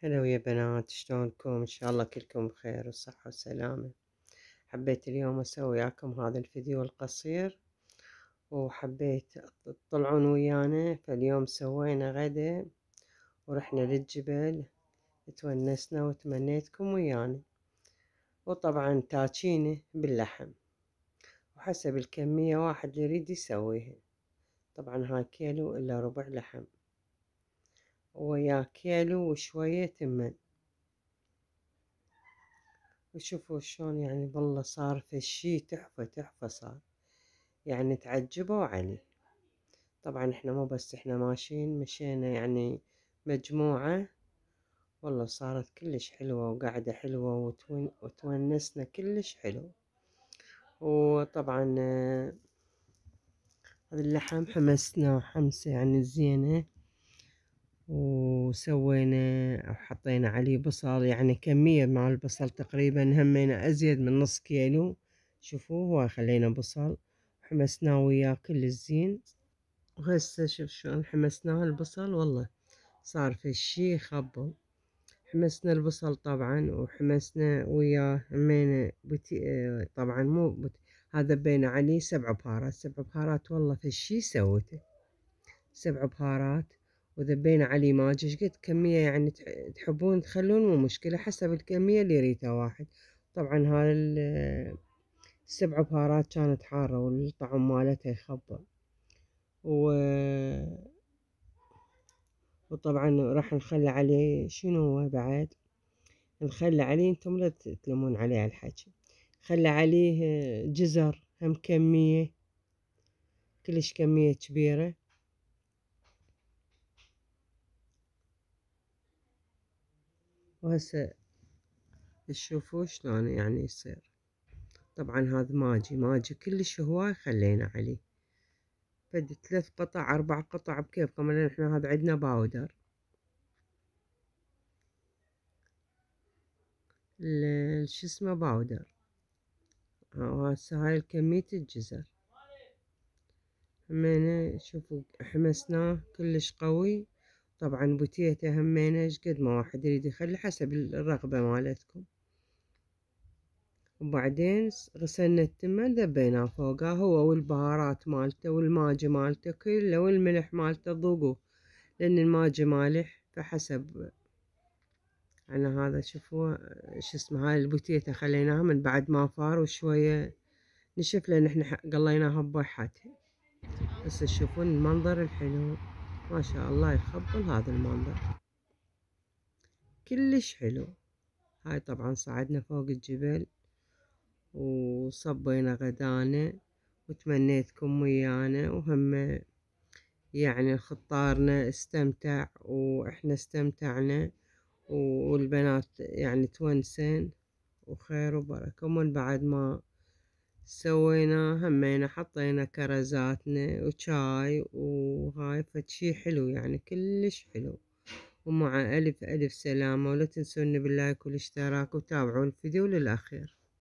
هلا ويا بنات، شلونكم؟ إن شاء الله كلكم بخير وصحة وسلامة. حبيت اليوم أسوي وياكم هذا الفيديو القصير، وحبيت تطلعون ويانا. فاليوم سوينا غدا ورحنا للجبل، تونسنا وتمنيتكم ويانا. وطبعا تاجينه باللحم، وحسب الكمية واحد اللي يريد يسويها. طبعا هاي كيلو إلا ربع لحم، ويا كيلو وشوية تمن. وشوفوا شلون يعني والله صار فشي تحفة تحفة صار، يعني تعجبوا عليه. طبعا احنا مو بس احنا ماشيين، مشينا يعني مجموعة. والله صارت كلش حلوة وقعدة حلوة وتونسنا كلش حلو. وطبعا هذا اللحم حمسناه حمسة يعني زينة، وسوينا أو حطينا عليه بصل، يعني كمية مع البصل تقريبا همينا أزيد من نص كيلو. شوفوا هو خلينا بصل حمسناه وياه كل الزين. وهسه شوف شلون حمسناه البصل، والله صار في الشي خبل. حمسنا البصل طبعا، وحمسنا وياه همينا طبعا مو هذا بين عليه 7 بهارات. 7 بهارات والله في الشي سوته 7 بهارات. وذبينا عليه ماجي شقد كمية يعني تحبون تخلون، مو مشكلة حسب الكمية اللي يريدها واحد. طبعا هاي ال7 بهارات كانت حارة والطعم مالتها يخبل. وطبعا راح نخلي عليه شنو هو بعد، نخلي عليه، انتم لا تلمون عليه على الحكي، خلي عليه جزر هم كمية، كلش كمية كبيرة. وهسه تشوفوا شلون يعني يصير. طبعا هذا ماجي كلش هواي خلينا عليه، فد 3 قطع 4 قطع بكيفكم، لان احنا هذا عندنا باودر. شو اسمه باودر. وهسه هاي كمية الجزر همينه شوفوا حمسناه كلش قوي. طبعا بوتيته همينه شقد ما واحد يريد يخلي حسب الرغبة مالتكم. وبعدين غسلنا التمن ذبيناه فوقه هو والبهارات مالته والماجي مالته كله والملح مالته ذوقوه، لأن الماجي مالح فحسب. أنا هذا شوفوا شو اسمه، هاي البوتيتا خليناها من بعد ما فار وشوية نشف، لأن احنا قليناها ببحتها. بس تشوفون المنظر الحلو، ما شاء الله يخبل هذا المنظر كلش حلو. هاي طبعا صعدنا فوق الجبل وصبينا غدانا وتمنيتكم ويانا، وهم يعني خطارنا استمتع واحنا استمتعنا، والبنات يعني تونسن وخير وبركة. ومن بعد ما سوينا همينا حطينا كرزاتنا وشاي وهاي فشي حلو يعني كلش حلو. ومع ألف ألف سلامة، ولا تنسوني باللايك والاشتراك، وتابعوا الفيديو للأخير.